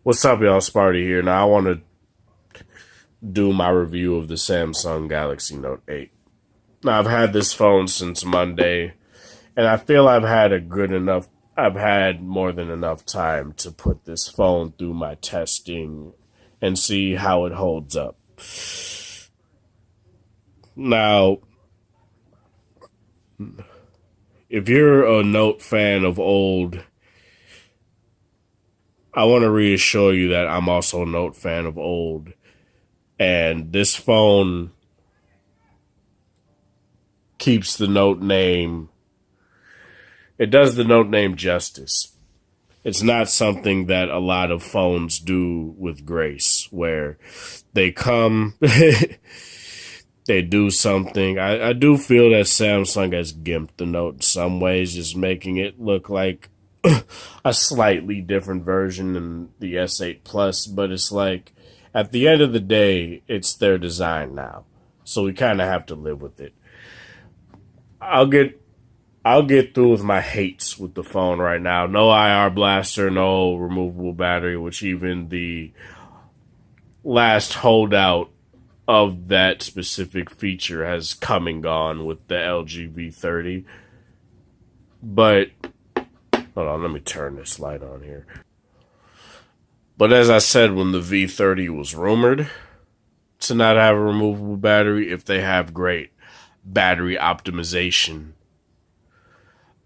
What's up, y'all? Sparty here. Now, I want to do my review of the Samsung Galaxy Note 8. Now, I've had this phone since Monday, and I feel I've had more than enough time to put this phone through my testing and see how it holds up. Now, if you're a Note fan of old, I want to reassure you that I'm also a Note fan of old. And this phone keeps the Note name. It does the Note name justice. It's not something that a lot of phones do with grace, where they come, they do something. I do feel that Samsung has gimped the Note in some ways, just making it look like a slightly different version than the S8 Plus, but it's like, at the end of the day, it's their design now. So we kind of have to live with it. I'll get through with my hates with the phone right now. No IR blaster, no removable battery, which even the last holdout of that specific feature has come and gone with the LG V30. But hold on, let me turn this light on here. But as I said, when the V30 was rumored to not have a removable battery, if they have great battery optimization,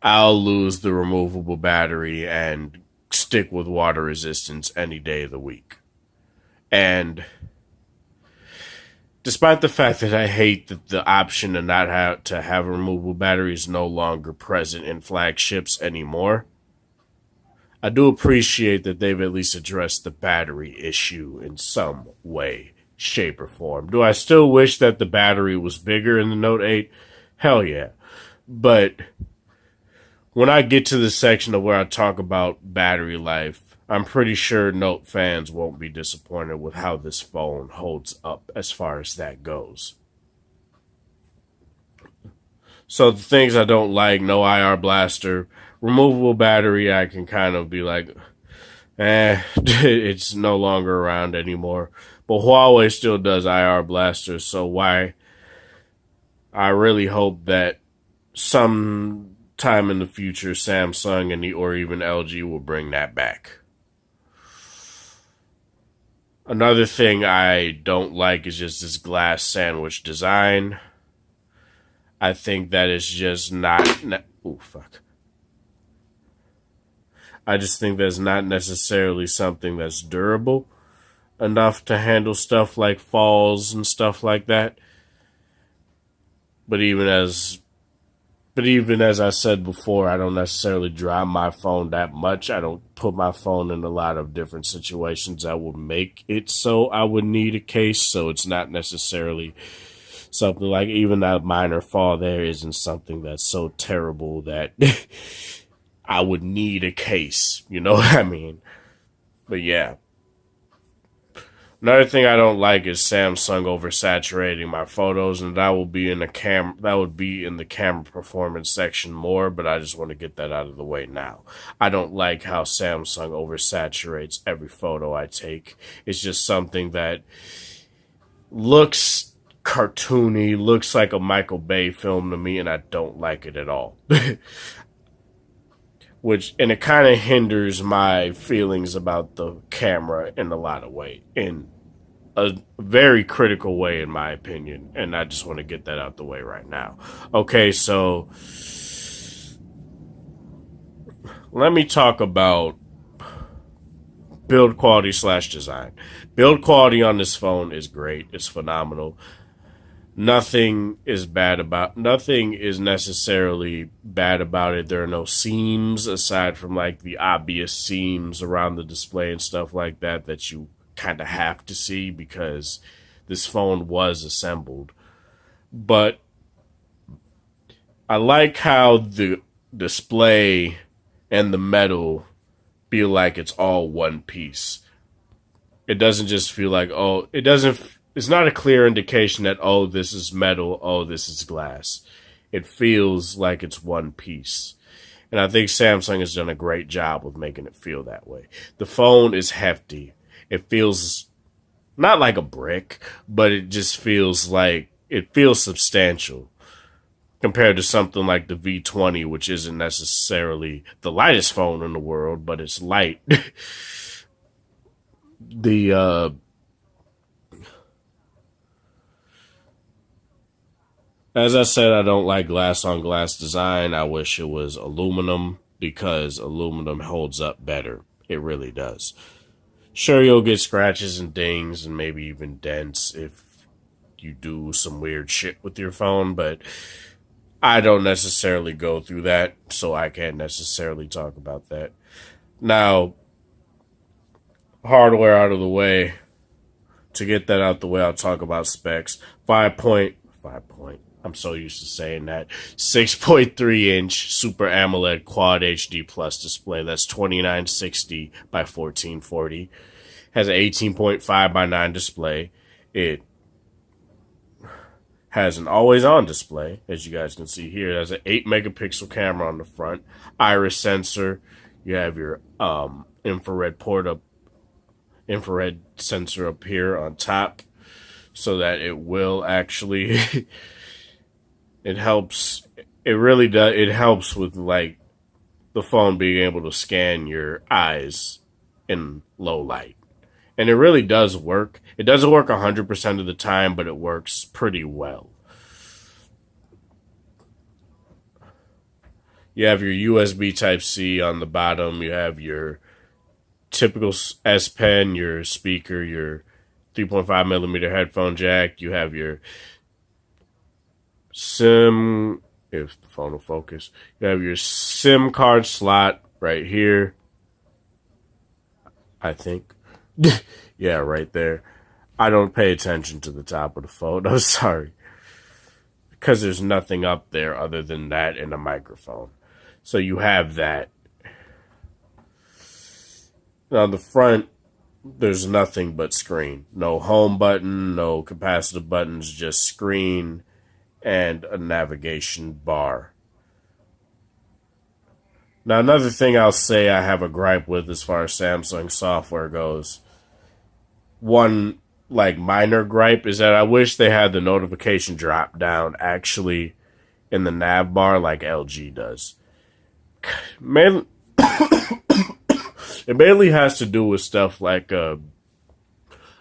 I'll lose the removable battery and stick with water resistance any day of the week. And despite the fact that I hate that the option to not have a removable battery is no longer present in flagships anymore, I do appreciate that they've at least addressed the battery issue in some way, shape, or form. Do I still wish that the battery was bigger in the Note 8? Hell yeah. But when I get to the section of where I talk about battery life, I'm pretty sure Note fans won't be disappointed with how this phone holds up as far as that goes. So the things I don't like, no IR blaster, removable battery, I can kind of be like, it's no longer around anymore. But Huawei still does IR blasters, so why? I really hope that sometime in the future, Samsung or even LG will bring that back. Another thing I don't like is just this glass sandwich design. I think that is just oh, fuck. I just think that's not necessarily something that's durable enough to handle stuff like falls and stuff like that. But even as I said before, I don't necessarily drop my phone that much. I don't put my phone in a lot of different situations that would make it so I would need a case. So it's not necessarily something like, even that minor fall there isn't something that's so terrible that I would need a case. You know what I mean? But yeah. Another thing I don't like is Samsung oversaturating my photos, and that would be in the camera performance section more, but I just want to get that out of the way now. I don't like how Samsung oversaturates every photo I take. It's just something that looks cartoony, looks like a Michael Bay film to me, and I don't like it at all. And it kind of hinders my feelings about the camera in a lot of ways, in a very critical way, in my opinion. And I just want to get that out the way right now. Okay, so let me talk about build quality / design. Build quality on this phone is great. It's phenomenal. Nothing is necessarily bad about it. There are no seams aside from like the obvious seams around the display and stuff like that you kind of have to see because this phone was assembled. But I like how the display and the metal feel like it's all one piece. It doesn't just feel like, it's not a clear indication that, this is metal, this is glass. It feels like it's one piece. And I think Samsung has done a great job with making it feel that way. The phone is hefty. It feels not like a brick, but it just feels like it feels substantial compared to something like the V20, which isn't necessarily the lightest phone in the world, but it's light. the As I said, I don't like glass on glass design. I wish it was aluminum because aluminum holds up better. It really does. Sure, you'll get scratches and dings and maybe even dents if you do some weird shit with your phone, but I don't necessarily go through that, so I can't necessarily talk about that. Now, hardware out of the way. To get that out the way, I'll talk about specs. 5.5. I'm so used to saying that. 6.3-inch Super AMOLED Quad HD Plus display. That's 2960 by 1440. Has an 18.5 by 9 display. It has an always-on display, as you guys can see here. It has an 8-megapixel camera on the front, iris sensor. You have your infrared sensor up here on top, so that it will actually it helps. It really does. It helps with like the phone being able to scan your eyes in low light. And it really does work. It doesn't work 100% of the time, but it works pretty well. You have your USB Type-C on the bottom. You have your typical S Pen, your speaker, your 3.5 millimeter headphone jack. You have your SIM, if the phone will focus. You have your SIM card slot right here, I think. Yeah, right there. I don't pay attention to the top of the phone. I'm sorry. Because there's nothing up there other than that and a microphone. So you have that. On the front, there's nothing but screen. No home button, no capacitive buttons, just screen and a navigation bar. Now, another thing I'll say I have a gripe with as far as Samsung software goes, one like minor gripe is that I wish they had the notification drop down actually in the nav bar like LG does. Mainly, it mainly has to do with stuff like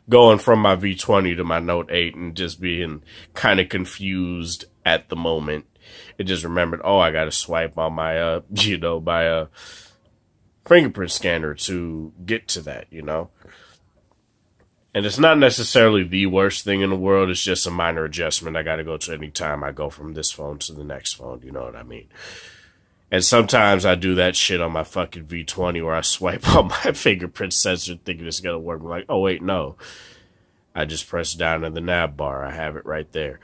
going from my V20 to my Note 8 and just being kind of confused at the moment. It just remembered, oh, I got to swipe on my, my fingerprint scanner to get to that, And it's not necessarily the worst thing in the world. It's just a minor adjustment I got to go to any time I go from this phone to the next phone. You know what I mean? And sometimes I do that shit on my fucking V20 where I swipe on my fingerprint sensor thinking it's going to work. I'm like, oh, wait, no. I just press down on the nav bar. I have it right there.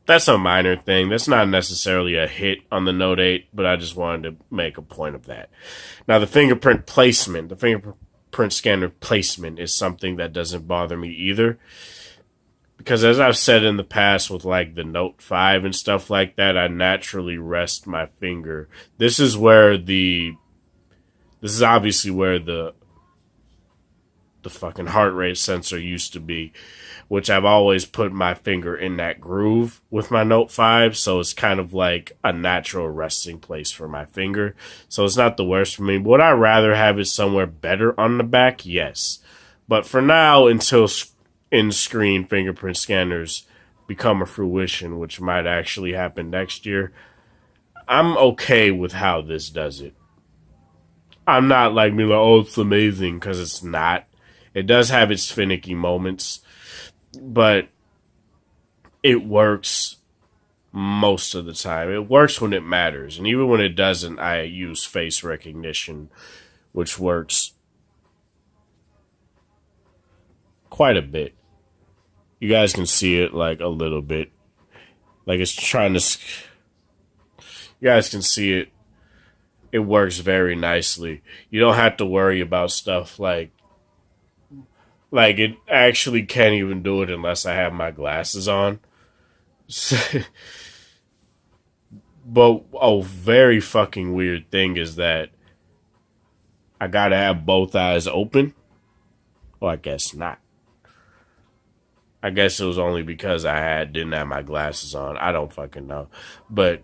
That's a minor thing. That's not necessarily a hit on the Note 8, but I just wanted to make a point of that. Now, the fingerprint scanner placement is something that doesn't bother me either. Because as I've said in the past with like the Note 5 and stuff like that, I naturally rest my finger. This is obviously where the fucking heart rate sensor used to be, which I've always put my finger in that groove with my Note 5, so it's kind of like a natural resting place for my finger. So it's not the worst for me. Would I rather have it somewhere better on the back? Yes. But for now, until in-screen fingerprint scanners become a fruition, which might actually happen next year, I'm okay with how this does it. I'm not like me like, oh, it's amazing, because it's not. It does have its finicky moments, but it works most of the time. It works when it matters, and even when it doesn't, I use face recognition, which works quite a bit. You guys can see it like a little bit. Like it's trying to... You guys can see it. It works very nicely. You don't have to worry about stuff like it actually can't even do it unless I have my glasses on. But a very fucking weird thing is that I gotta have both eyes open. Well, I guess not. I guess it was only because didn't have my glasses on. I don't fucking know. But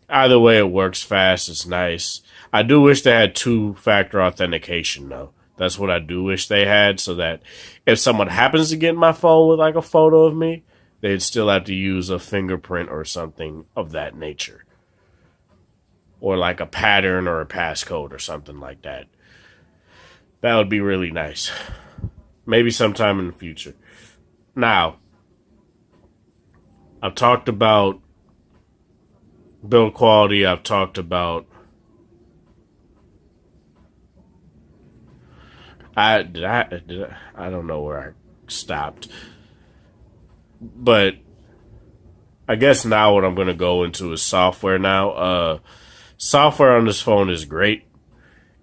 either way, it works fast. It's nice. I do wish they had two-factor authentication, though. That's what I do wish they had, so that if someone happens to get my phone with like a photo of me, they'd still have to use a fingerprint or something of that nature. Or like a pattern or a passcode or something like that. That would be really nice. Maybe sometime in the future. Now, I've talked about build quality. I've talked about I don't know where I stopped. But I guess now what I'm going to go into is software now. Software on this phone is great.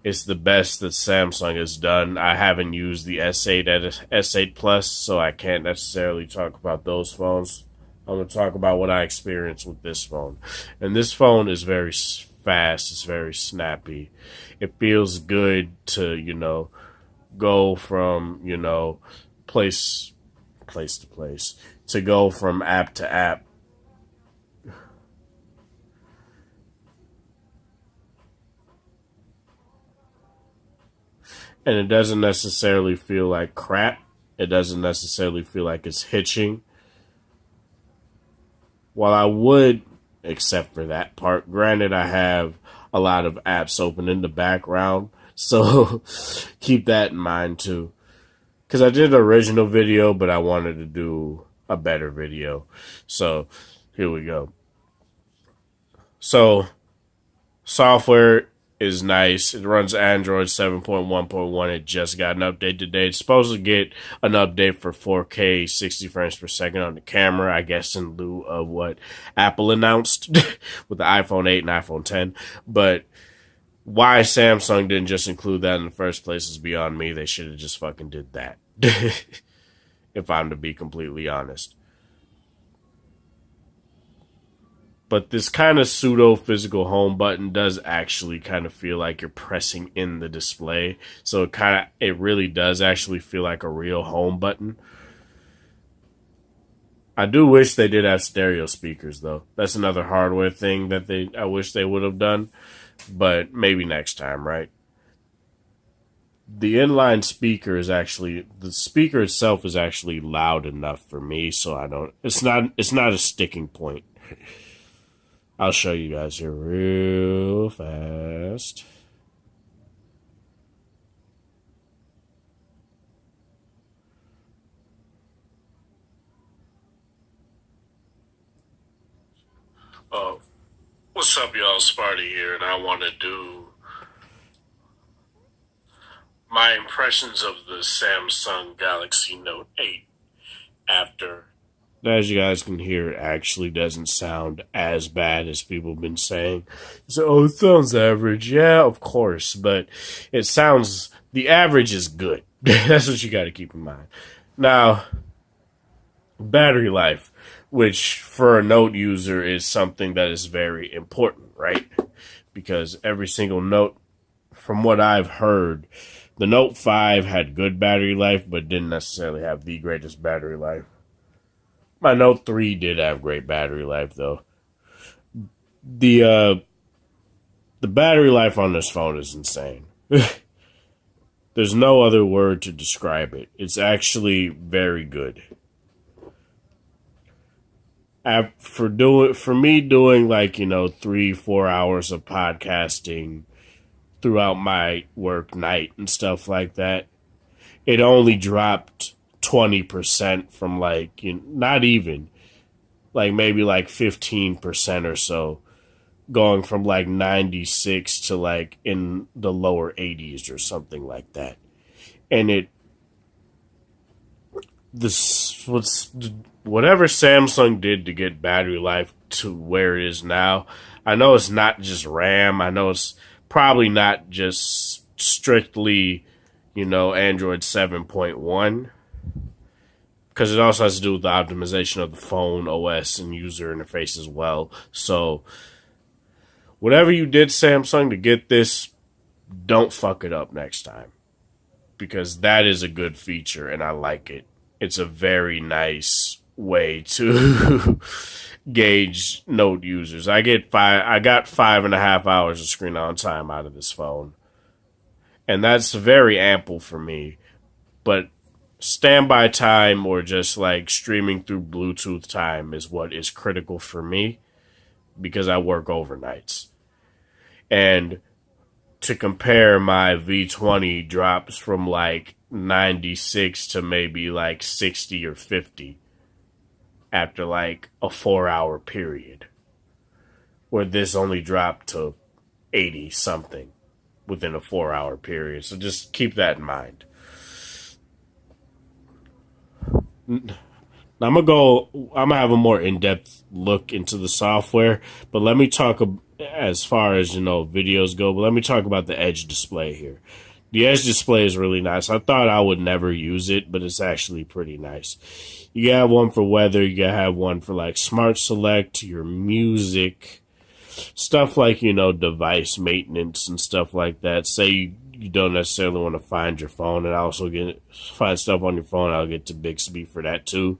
It's the best that Samsung has done. I haven't used the S8 and S8 Plus, so I can't necessarily talk about those phones. I'm going to talk about what I experienced with this phone. And this phone is very fast. It's very snappy. It feels good to, go from, place to place. To go from app to app. And it doesn't necessarily feel like crap. It doesn't necessarily feel like it's hitching. While I would, except for that part, granted I have a lot of apps open in the background, so keep that in mind too. Because I did an original video, but I wanted to do a better video. So here we go. So software is nice. It runs Android 7.1.1. It just got an update today. It's supposed to get an update for 4K 60 frames per second on the camera, I guess in lieu of what Apple announced with the iPhone 8 and iPhone 10. But why Samsung didn't just include that in the first place is beyond me. They should have just fucking did that. If I'm to be completely honest. But this kind of pseudo physical home button does actually kind of feel like you're pressing in the display. So it really does actually feel like a real home button. I do wish they did have stereo speakers though. That's another hardware thing that I wish they would have done, but maybe next time, right? The inline speaker the speaker itself is actually loud enough for me, so it's not a sticking point. I'll show you guys here real fast. What's up, y'all? Sparty here, and I want to do my impressions of the Samsung Galaxy Note 8 after. As you guys can hear, it actually doesn't sound as bad as people have been saying. So, it sounds average. Yeah, of course, but the average is good. That's what you got to keep in mind. Now, battery life, which for a Note user is something that is very important, right? Because every single Note, from what I've heard, the Note 5 had good battery life, but didn't necessarily have the greatest battery life. My Note 3 did have great battery life, though. The battery life on this phone is insane. There's no other word to describe it. It's actually very good. For me doing 3-4 hours of podcasting throughout my work night and stuff like that, it only dropped 20% from not even, maybe 15% or so, going from 96 to in the lower 80s or something like that. And whatever Samsung did to get battery life to where it is now, I know it's not just RAM. I know it's probably not just strictly, Android 7.1. Because it also has to do with the optimization of the phone OS and user interface as well. So Whatever you did, Samsung, to get this, don't fuck it up next time. Because that is a good feature and I like it. It's a very nice way to gauge Note users. I got 5.5 hours of screen on time out of this phone. And that's very ample for me. But standby time or just like streaming through Bluetooth time is what is critical for me because I work overnights. And to compare, my V20 drops from like 96 to maybe like 60 or 50 after like a 4-hour period, where this only dropped to 80 something within a 4-hour period. So just keep that in mind. Now I'm gonna have a more in-depth look into the software, but let me talk as far as, videos go, but let me talk about the Edge display here. The Edge display is really nice. I thought I would never use it, but it's actually pretty nice. You have one for weather, you have one for like Smart Select, your music, stuff like, device maintenance and stuff like that. Say you don't necessarily want to find your phone and also find stuff on your phone. I'll get to Bixby for that too.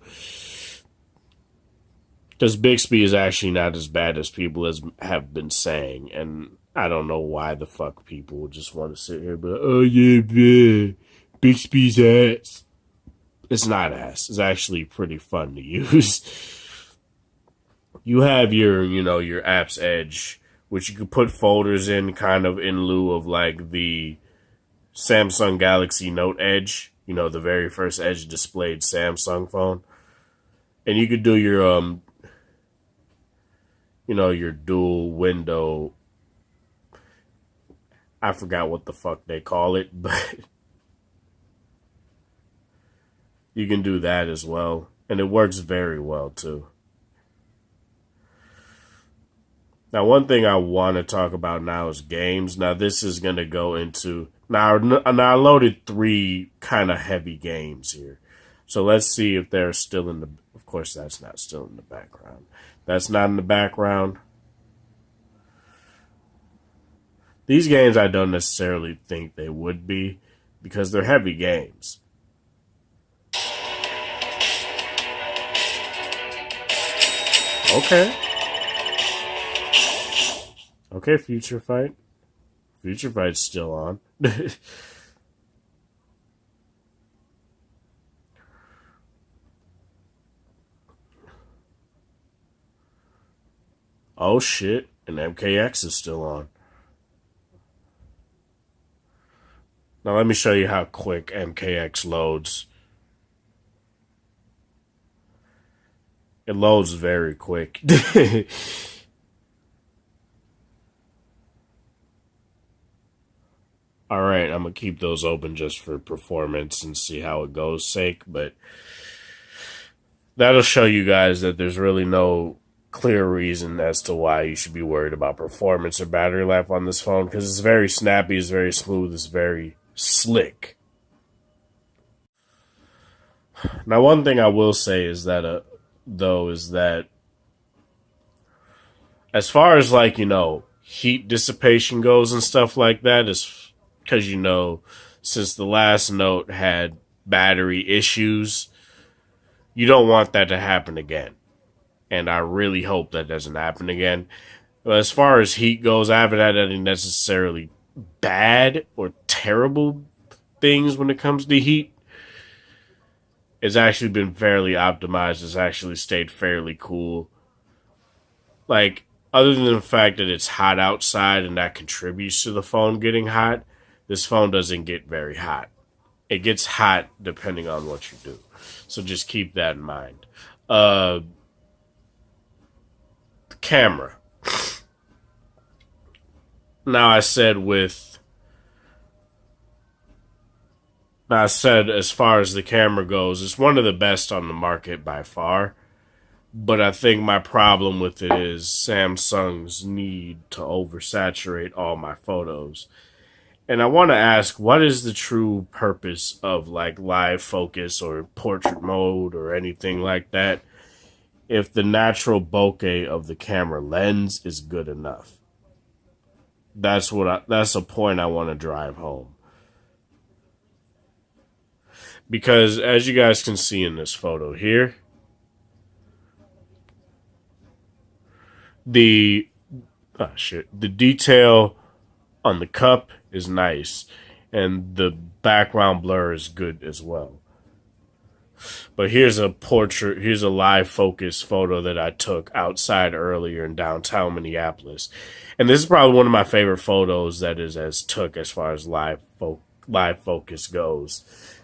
Because Bixby is actually not as bad as people have been saying. And I don't know why the fuck people just want to sit here and be like, oh yeah, Bixby's ass. It's not ass. It's actually pretty fun to use. You have your Apps Edge, which you can put folders in kind of in lieu of like the Samsung Galaxy Note Edge. The very first Edge displayed Samsung phone. And you could do your your dual window. I forgot what the fuck they call it, but you can do that as well. And it works very well too. Now, one thing I want to talk about now is games. Now, this is going to go into... Now, I loaded 3 kind of heavy games here. So let's see if they're still in the... Of course, that's not still in the background. That's not in the background. These games I don't necessarily think they would be because they're heavy games. Okay. Okay, Future Fight. Future Fight's still on. Oh shit, and MKX is still on. Now let me show you how quick MKX loads. It loads very quick. Alright, I'm going to keep those open just for performance and see how it goes sake, but that'll show you guys that there's really no clear reason as to why you should be worried about performance or battery life on this phone, because it's very snappy, it's very smooth, it's very slick. Now, one thing I will say is that, as far as like, heat dissipation goes and stuff like that, is because, since the last Note had battery issues, you don't want that to happen again. And I really hope that doesn't happen again. But as far as heat goes, I haven't had any necessarily bad or terrible things when it comes to heat. It's actually been fairly optimized. It's actually stayed fairly cool. Like, other than the fact that it's hot outside and that contributes to the phone getting hot, this phone doesn't get very hot. It gets hot depending on what you do. So just keep that in mind. The camera. Now I said as far as the camera goes, it's one of the best on the market by far. But I think my problem with it is Samsung's need to oversaturate all my photos. And I want to ask, what is the true purpose of like live focus or portrait mode or anything like that if the natural bokeh of the camera lens is good enough? That's a point I want to drive home. Because as you guys can see in this photo here, the the detail on the cup is nice, and the background blur is good as well. But here's a live focus photo that I took outside earlier in downtown Minneapolis. And this is probably one of my favorite photos that is as took as far as live focus goes.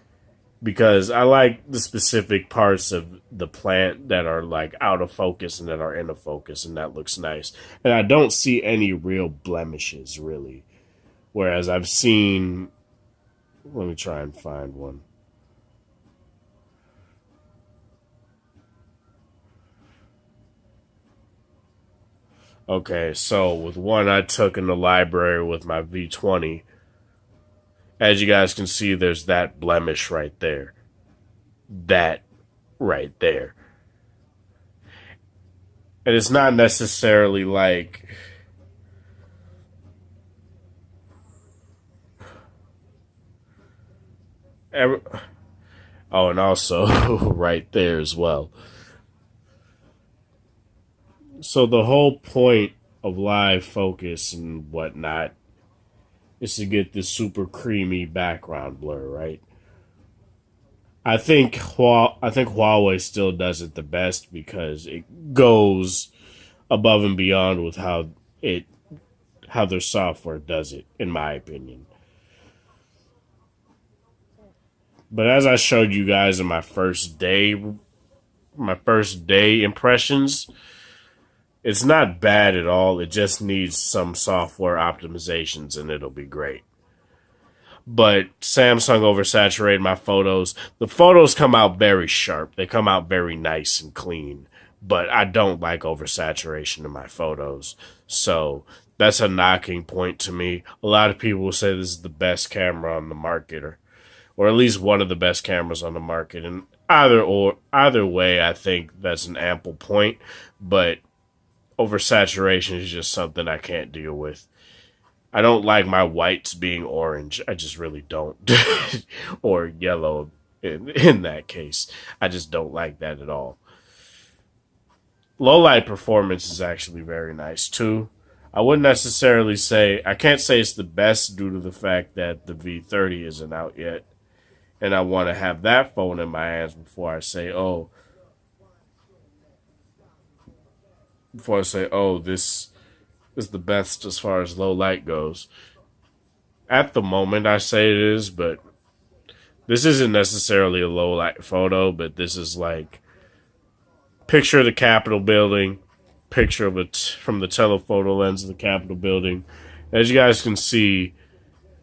Because I like the specific parts of the plant that are like out of focus and that are in a focus, and that looks nice. And I don't see any real blemishes really. Whereas I've seen, let me try and find one. Okay, so with one I took in the library with my V20, as you guys can see, there's that blemish right there. That right there. And it's not necessarily like oh, and also right there as well. So the whole point of live focus and whatnot is to get this super creamy background blur, right? I think Huawei still does it the best because it goes above and beyond with how their software does it, in my opinion. But as I showed you guys in my first day impressions, it's not bad at all. It just needs some software optimizations and it'll be great. But Samsung oversaturated my photos. The photos come out very sharp. They come out very nice and clean. But I don't like oversaturation in my photos. So that's a knocking point to me. A lot of people will say this is the best camera on the market, or at least one of the best cameras on the market. And either way, I think that's an ample point. But oversaturation is just something I can't deal with. I don't like my whites being orange. I just really don't. Or yellow in that case. I just don't like that at all. Low light performance is actually very nice too. I wouldn't necessarily say, I can't say it's the best due to the fact that the V30 isn't out yet. And I want to have that phone in my hands before I say, oh, this is the best as far as low light goes. At the moment, I say it is, but this isn't necessarily a low light photo, but this is like picture of the Capitol building, picture of it from the telephoto lens of the Capitol building. As you guys can see,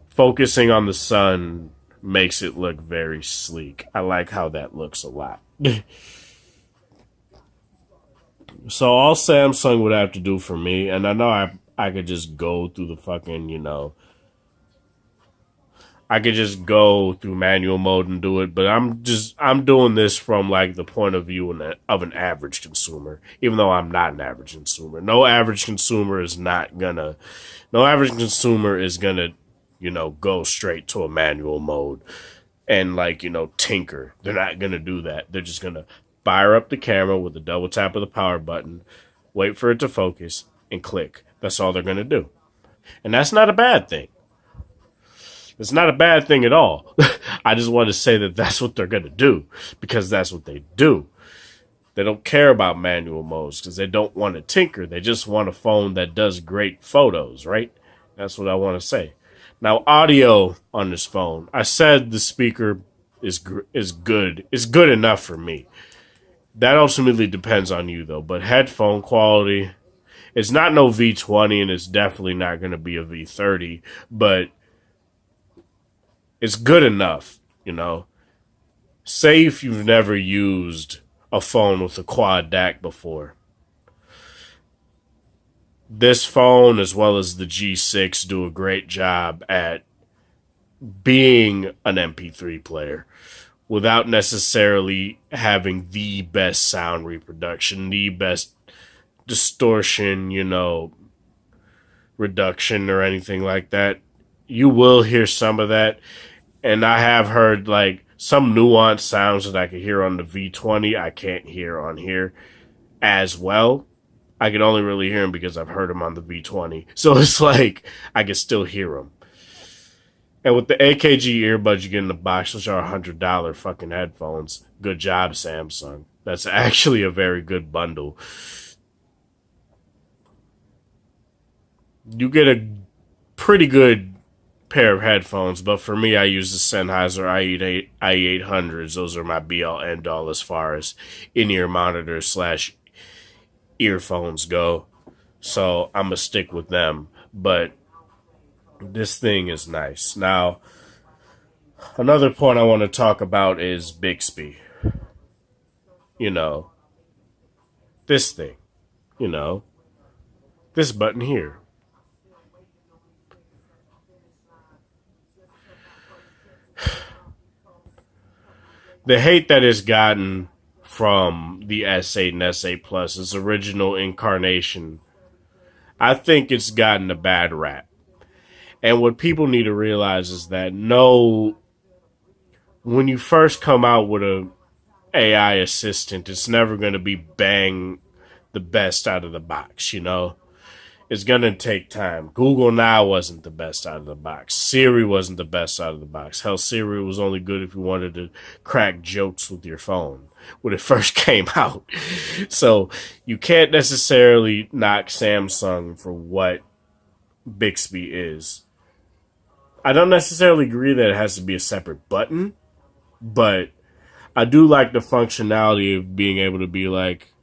focusing on the sun makes it look very sleek. I like how that looks a lot. So all Samsung would have to do for me, and I know I could just go through the fucking, I could just go through manual mode and do it, but I'm doing this from like the point of view of an average consumer, even though I'm not an average consumer. No average consumer is gonna go straight to a manual mode and tinker. They're not gonna do that. They're just gonna fire up the camera with a double tap of the power button, wait for it to focus, and click. That's all they're going to do. And that's not a bad thing. It's not a bad thing at all. I just want to say that that's what they're going to do because that's what they do. They don't care about manual modes because they don't want to tinker. They just want a phone that does great photos, right? That's what I want to say. Now, audio on this phone. I said the speaker is good. It's good enough for me. That ultimately depends on you, though. But headphone quality, it's not no V20, and it's definitely not going to be a V30. But it's good enough, Say if you've never used a phone with a quad DAC before. This phone, as well as the G6, do a great job at being an MP3 player, without necessarily having the best sound reproduction, the best distortion, reduction or anything like that. You will hear some of that. And I have heard like some nuanced sounds that I could hear on the V20 I can't hear on here as well. I can only really hear them because I've heard them on the V20. So it's like I can still hear them. And with the AKG earbuds you get in the box, which are $100 fucking headphones, good job, Samsung. That's actually a very good bundle. You get a pretty good pair of headphones, but for me, I use the Sennheiser IE800s. Those are my be-all, end-all as far as in-ear monitors / earphones go. So I'm going to stick with them. But this thing is nice. Now, another point I want to talk about is Bixby. You know, this thing. You know, this button here. The hate that it's gotten from the S8 and S8 Plus, its original incarnation, I think it's gotten a bad rap. And what people need to realize is that when you first come out with a AI assistant, it's never going to be bang the best out of the box, you know? It's going to take time. Google Now wasn't the best out of the box. Siri wasn't the best out of the box. Hell, Siri was only good if you wanted to crack jokes with your phone when it first came out. So you can't necessarily knock Samsung for what Bixby is. I don't necessarily agree that it has to be a separate button, but I do like the functionality of being able to be like,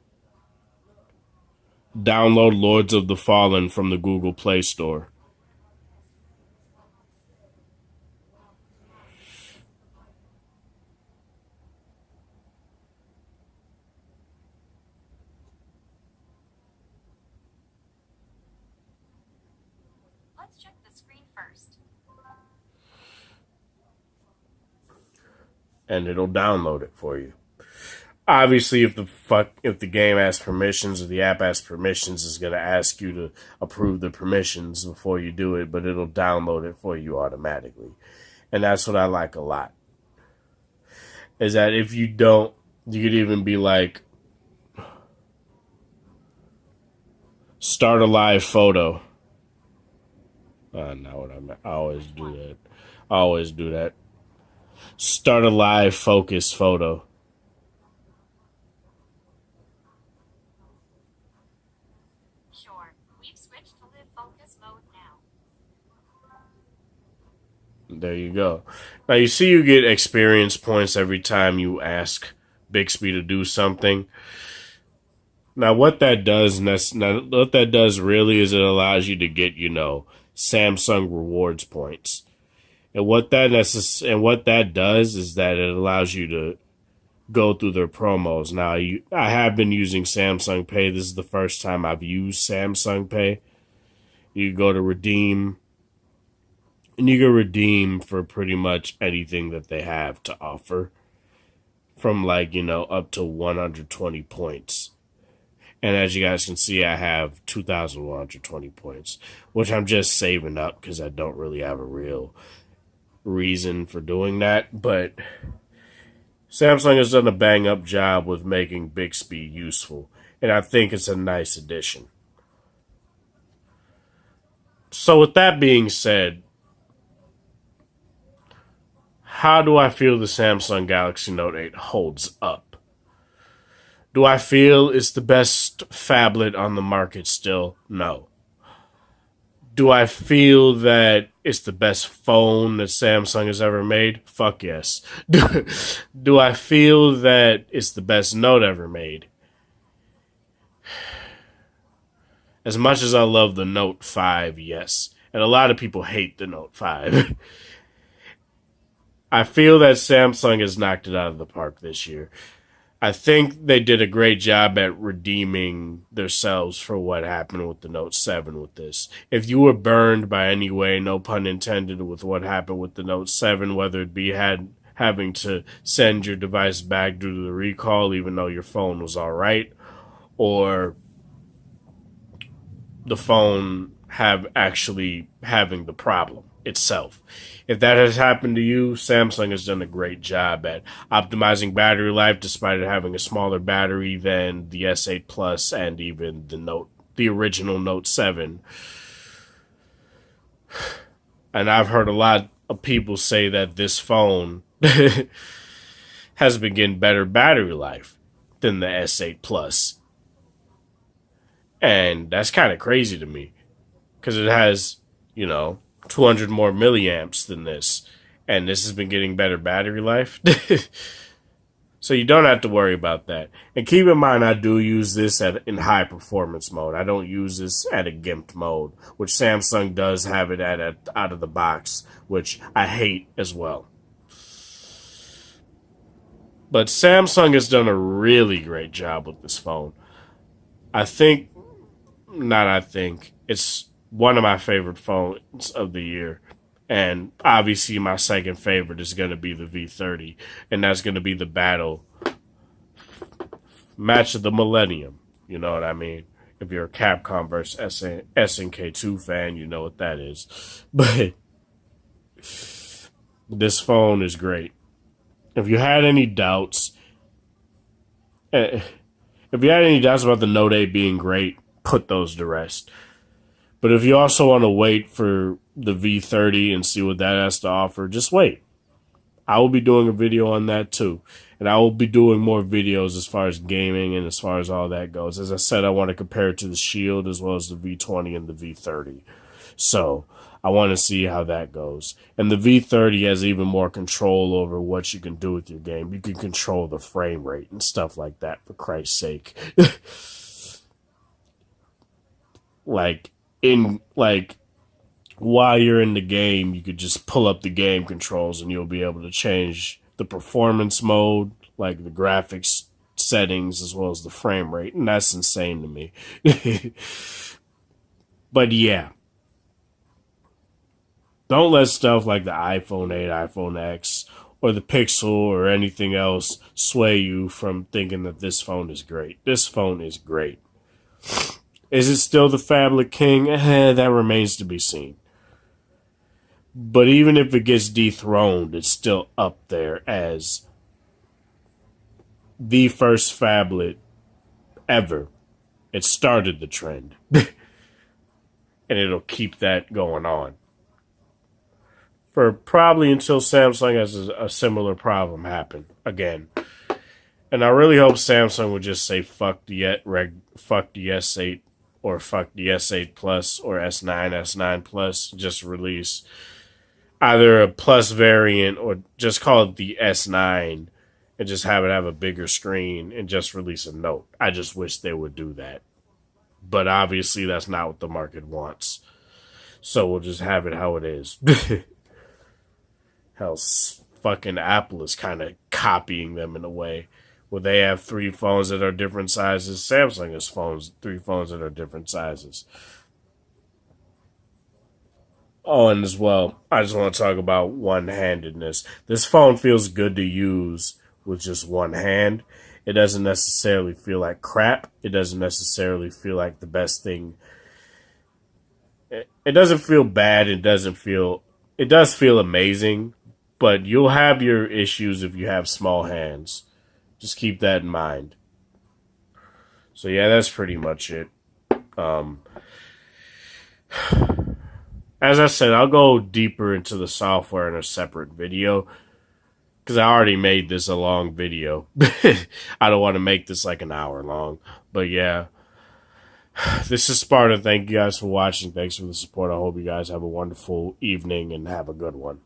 download Lords of the Fallen from the Google Play Store. Let's check the screen first. And it'll download it for you. Obviously, if the game asks permissions or the app asks permissions, it's gonna ask you to approve the permissions before you do it, but it'll download it for you automatically, and that's what I like a lot. Is that if you don't, you could even be like, start a live photo. Not what I meant. I always do that. I always do that. Start a live focus photo. Sure, we've switched to live focus mode now. There you go. Now you see you get experience points every time you ask Bixby to do something. Now what that does really is it allows you to get, Samsung rewards points. And what that does is that it allows you to go through their promos. Now I have been using Samsung Pay. This is the first time I've used Samsung Pay. You go to redeem, and you can redeem for pretty much anything that they have to offer, from up to 120 points. And as you guys can see, I have 2,120 points, which I'm just saving up because I don't really have a real reason for doing that. But Samsung has done a bang up job with making Bixby useful, and I think it's a nice addition. So with that being said, how do I feel the Samsung Galaxy Note 8 holds up? Do I feel it's the best phablet on the market still? No. Do I feel that it's the best phone that Samsung has ever made? Fuck yes. Do I feel that it's the best Note ever made? As much as I love the Note 5, yes. And a lot of people hate the Note 5. I feel that Samsung has knocked it out of the park this year. I think they did a great job at redeeming themselves for what happened with the Note 7 with this. If you were burned by any way, no pun intended, with what happened with the Note 7, whether it be having to send your device back due to the recall even though your phone was alright, or the phone having the problem itself. If that has happened to you, Samsung has done a great job at optimizing battery life, despite it having a smaller battery than the S8 Plus and even the original Note 7. And I've heard a lot of people say that this phone has been getting better battery life than the S8 Plus. And that's kind of crazy to me, because it has, 200 more milliamps than this, and this has been getting better battery life. So you don't have to worry about that. And keep in mind, I do use this in high performance mode. I don't use this at a GIMP mode, which Samsung does have it at out of the box, which I hate as well. But Samsung has done a really great job with this phone. It's one of my favorite phones of the year. And obviously my second favorite is going to be the V30. And that's going to be the match of the millennium. You know what I mean? If you're a Capcom versus SNK2 fan, you know what that is. But this phone is great. If you had any doubts about the Note 8 being great, put those to rest. But if you also want to wait for the V30 and see what that has to offer, just wait. I will be doing a video on that too. And I will be doing more videos as far as gaming and as far as all that goes. As I said, I want to compare it to the Shield as well as the V20 and the V30. So I want to see how that goes. And the V30 has even more control over what you can do with your game. You can control the frame rate and stuff like that, for Christ's sake. While you're in the game, you could just pull up the game controls and you'll be able to change the performance mode, like the graphics settings, as well as the frame rate. And that's insane to me. But yeah. Don't let stuff like the iPhone 8, iPhone X, or the Pixel or anything else sway you from thinking that this phone is great. This phone is great. Is it still the phablet king? That remains to be seen. But even if it gets dethroned, it's still up there as the first phablet ever. It started the trend. And it'll keep that going on for probably until Samsung has a similar problem happen again. And I really hope Samsung would just say fuck the S8 or fuck the S8 Plus or S9 Plus. Just release either a Plus variant or just call it the S9 and just have it have a bigger screen and just release a Note. I just wish they would do that. But obviously that's not what the market wants. So we'll just have it how it is. Hell, fucking Apple is kind of copying them in a way. Where they have 3 phones that are different sizes. Samsung has 3 phones that are different sizes. Oh, and as well, I just want to talk about one-handedness. This phone feels good to use with just one hand. It doesn't necessarily feel like crap. It doesn't necessarily feel like the best thing. It doesn't feel bad. It does feel amazing. But you'll have your issues if you have small hands. Just keep that in mind. So yeah, that's pretty much it. As I said, I'll go deeper into the software in a separate video, because I already made this a long video. I don't want to make this like an hour long. But yeah, this is Sparta. Thank you guys for watching. Thanks for the support. I hope you guys have a wonderful evening and have a good one.